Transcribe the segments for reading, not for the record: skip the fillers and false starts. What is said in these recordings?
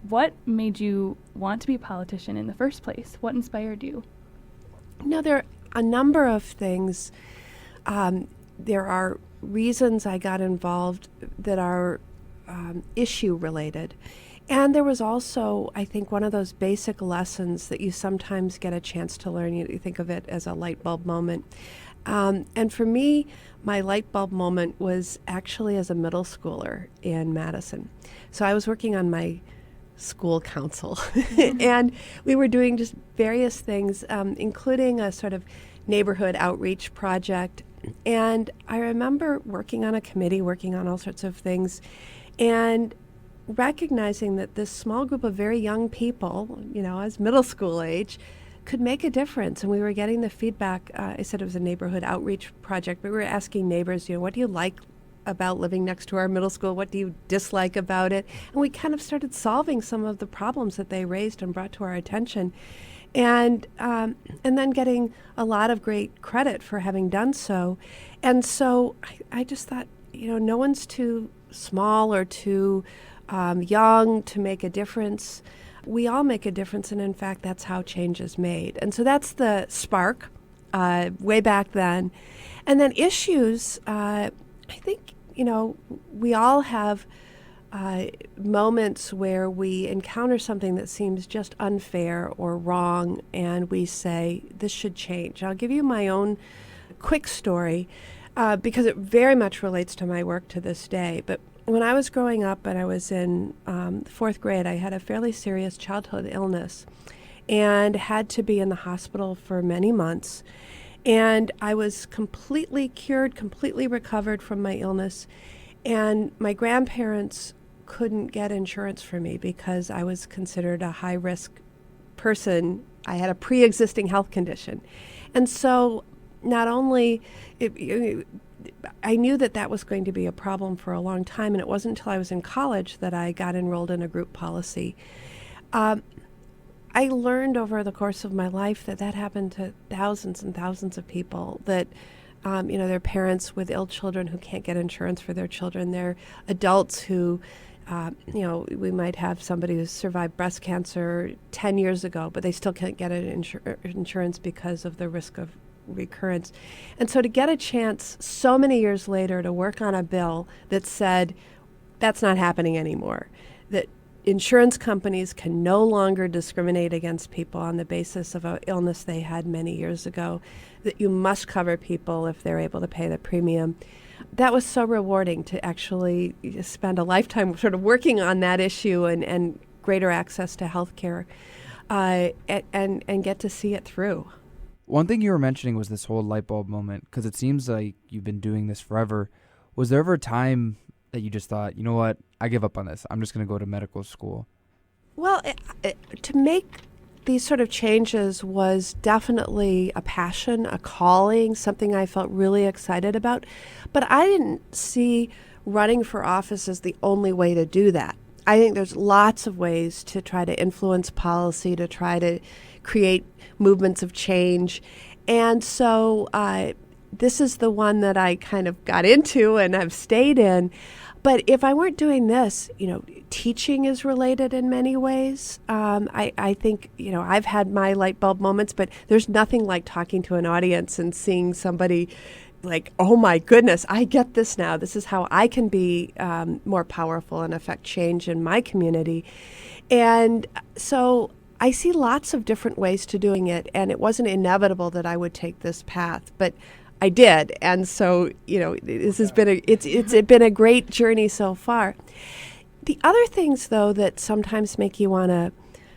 What made you want to be a politician in the first place? What inspired you? There are a number of things. There are reasons I got involved that are issue related. And there was also, I think, one of those basic lessons that you sometimes get a chance to learn. You think of it as a light bulb moment. And for me, my light bulb moment was actually as a middle schooler in Madison. So I was working on my school council, and we were doing just various things, including a sort of neighborhood outreach project. And I remember working on a committee, working on all sorts of things, and recognizing that this small group of very young people, as middle school age, could make a difference. And we were getting the feedback. I said it was a neighborhood outreach project, but we were asking neighbors, what do you like about living next to our middle school? What do you dislike about it? And we kind of started solving some of the problems that they raised and brought to our attention. And then getting a lot of great credit for having done so. And so I just thought, no one's too small or too young to make a difference. We all make a difference, and in fact, that's how change is made. And so that's the spark way back then. And then issues, I think, we all have moments where we encounter something that seems just unfair or wrong, and we say, this should change. I'll give you my own quick story because it very much relates to my work to this day. But when I was growing up and I was in fourth grade, I had a fairly serious childhood illness and had to be in the hospital for many months. And I was completely cured, completely recovered from my illness. And my grandparents couldn't get insurance for me because I was considered a high-risk person. I had a pre-existing health condition. And so not only I knew that was going to be a problem for a long time, and it wasn't until I was in college that I got enrolled in a group policy. I learned over the course of my life that happened to thousands and thousands of people, that they're parents with ill children who can't get insurance for their children. They're adults who, we might have somebody who survived breast cancer 10 years ago, but they still can't get insurance because of the risk of recurrence. And so to get a chance so many years later to work on a bill that said that's not happening anymore, that insurance companies can no longer discriminate against people on the basis of an illness they had many years ago, that you must cover people if they're able to pay the premium. That was so rewarding to actually spend a lifetime sort of working on that issue and greater access to health care and get to see it through. One thing you were mentioning was this whole light bulb moment, because it seems like you've been doing this forever. Was there ever a time that you just thought, you know what, I give up on this. I'm just going to go to medical school? Well, to make these sort of changes was definitely a passion, a calling, something I felt really excited about. But I didn't see running for office as the only way to do that. I think there's lots of ways to try to influence policy, to try to create movements of change. And so this is the one that I kind of got into and have stayed in. But if I weren't doing this, teaching is related in many ways. I think, I've had my light bulb moments, but there's nothing like talking to an audience and seeing somebody like, oh my goodness, I get this now. This is how I can be more powerful and affect change in my community. And so I see lots of different ways to doing it, and it wasn't inevitable that I would take this path, but I did. And so, this has been it's been a great journey so far. The other things, though, that sometimes make you want to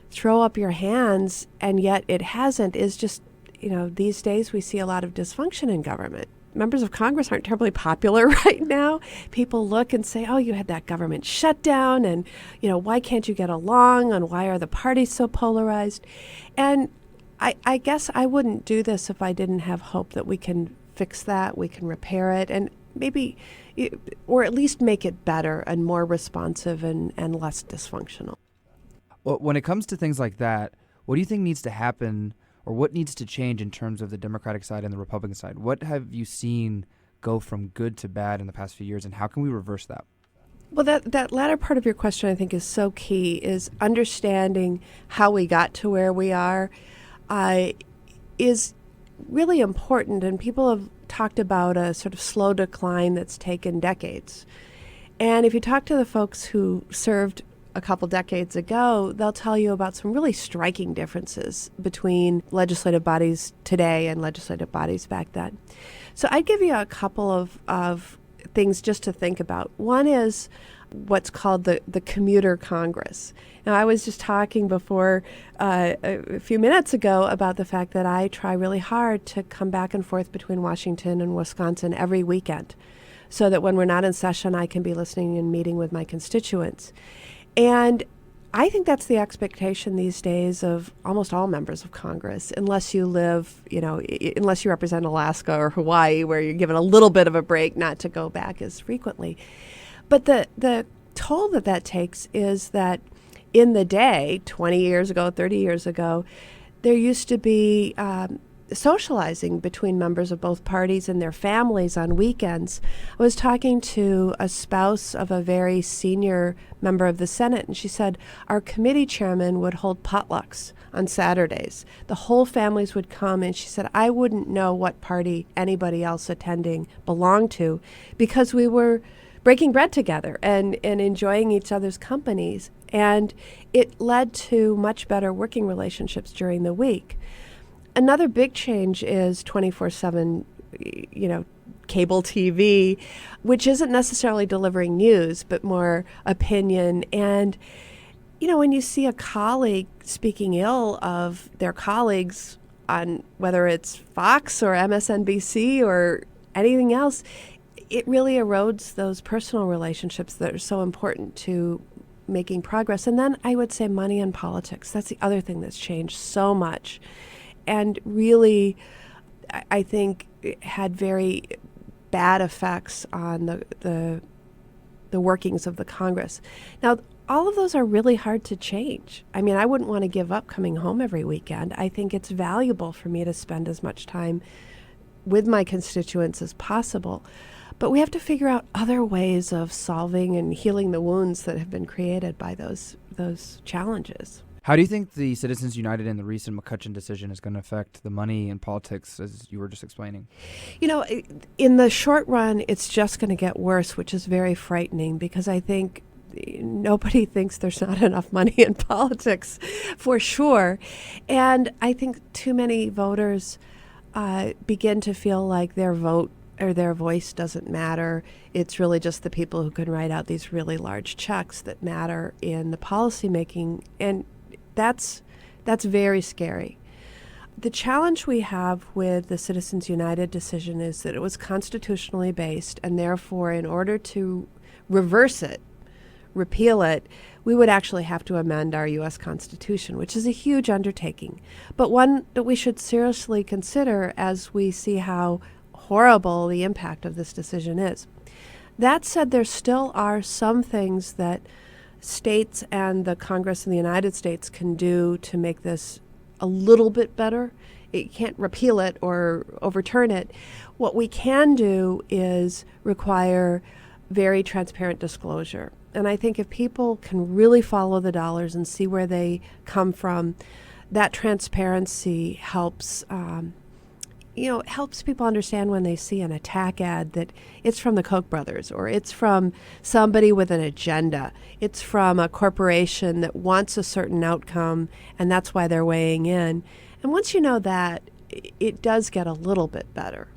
throw up your hands, and yet it hasn't, is just, these days we see a lot of dysfunction in government. Members of Congress aren't terribly popular right now. People look and say, oh, you had that government shutdown, and, why can't you get along, and why are the parties so polarized? And I guess I wouldn't do this if I didn't have hope that we can fix that, we can repair it, and maybe, or at least make it better and more responsive and less dysfunctional. Well, when it comes to things like that, what do you think needs to happen, or what needs to change in terms of the Democratic side and the Republican side? What have you seen go from good to bad in the past few years, and how can we reverse that? Well, that latter part of your question, I think, is so key, is understanding how we got to where we are is really important. And people have talked about a sort of slow decline that's taken decades. And if you talk to the folks who served a couple decades ago, they'll tell you about some really striking differences between legislative bodies today and legislative bodies back then. So I'd give you a couple of things just to think about. One is what's called the commuter Congress. Now, I was just talking before a few minutes ago about the fact that I try really hard to come back and forth between Washington and Wisconsin every weekend so that when we're not in session, I can be listening and meeting with my constituents. And I think that's the expectation these days of almost all members of Congress, unless you live, unless you represent Alaska or Hawaii, where you're given a little bit of a break not to go back as frequently. But the toll that takes is that in the day, 20 years ago, 30 years ago, there used to be socializing between members of both parties and their families on weekends. I was talking to a spouse of a very senior member of the Senate, and she said our committee chairman would hold potlucks on Saturdays. The whole families would come, and she said, I wouldn't know what party anybody else attending belonged to because we were breaking bread together and enjoying each other's companies. And it led to much better working relationships during the week. Another big change is 24/7, cable TV, which isn't necessarily delivering news, but more opinion. And, when you see a colleague speaking ill of their colleagues on whether it's Fox or MSNBC or anything else, it really erodes those personal relationships that are so important to making progress. And then I would say money and politics. That's the other thing that's changed so much. And really, I think it had very bad effects on the workings of the Congress. Now, all of those are really hard to change. I mean, I wouldn't want to give up coming home every weekend. I think it's valuable for me to spend as much time with my constituents as possible. But we have to figure out other ways of solving and healing the wounds that have been created by those challenges. How do you think the Citizens United and the recent McCutcheon decision is going to affect the money and politics, as you were just explaining? In the short run, it's just going to get worse, which is very frightening because I think nobody thinks there's not enough money in politics, for sure. And I think too many voters begin to feel like their vote or their voice doesn't matter. It's really just the people who can write out these really large checks that matter in the policymaking. And that's very scary. The challenge we have with the Citizens United decision is that it was constitutionally based, and therefore, in order to reverse it, repeal it, we would actually have to amend our U.S. Constitution, which is a huge undertaking, but one that we should seriously consider as we see how horrible the impact of this decision is. That said, there still are some things that states and the Congress in the United States can do to make this a little bit better. It can't repeal it or overturn it. What we can do is require very transparent disclosure. And I think if people can really follow the dollars and see where they come from, that transparency helps it helps people understand when they see an attack ad that it's from the Koch brothers or it's from somebody with an agenda. It's from a corporation that wants a certain outcome, and that's why they're weighing in. And once you know that, it does get a little bit better.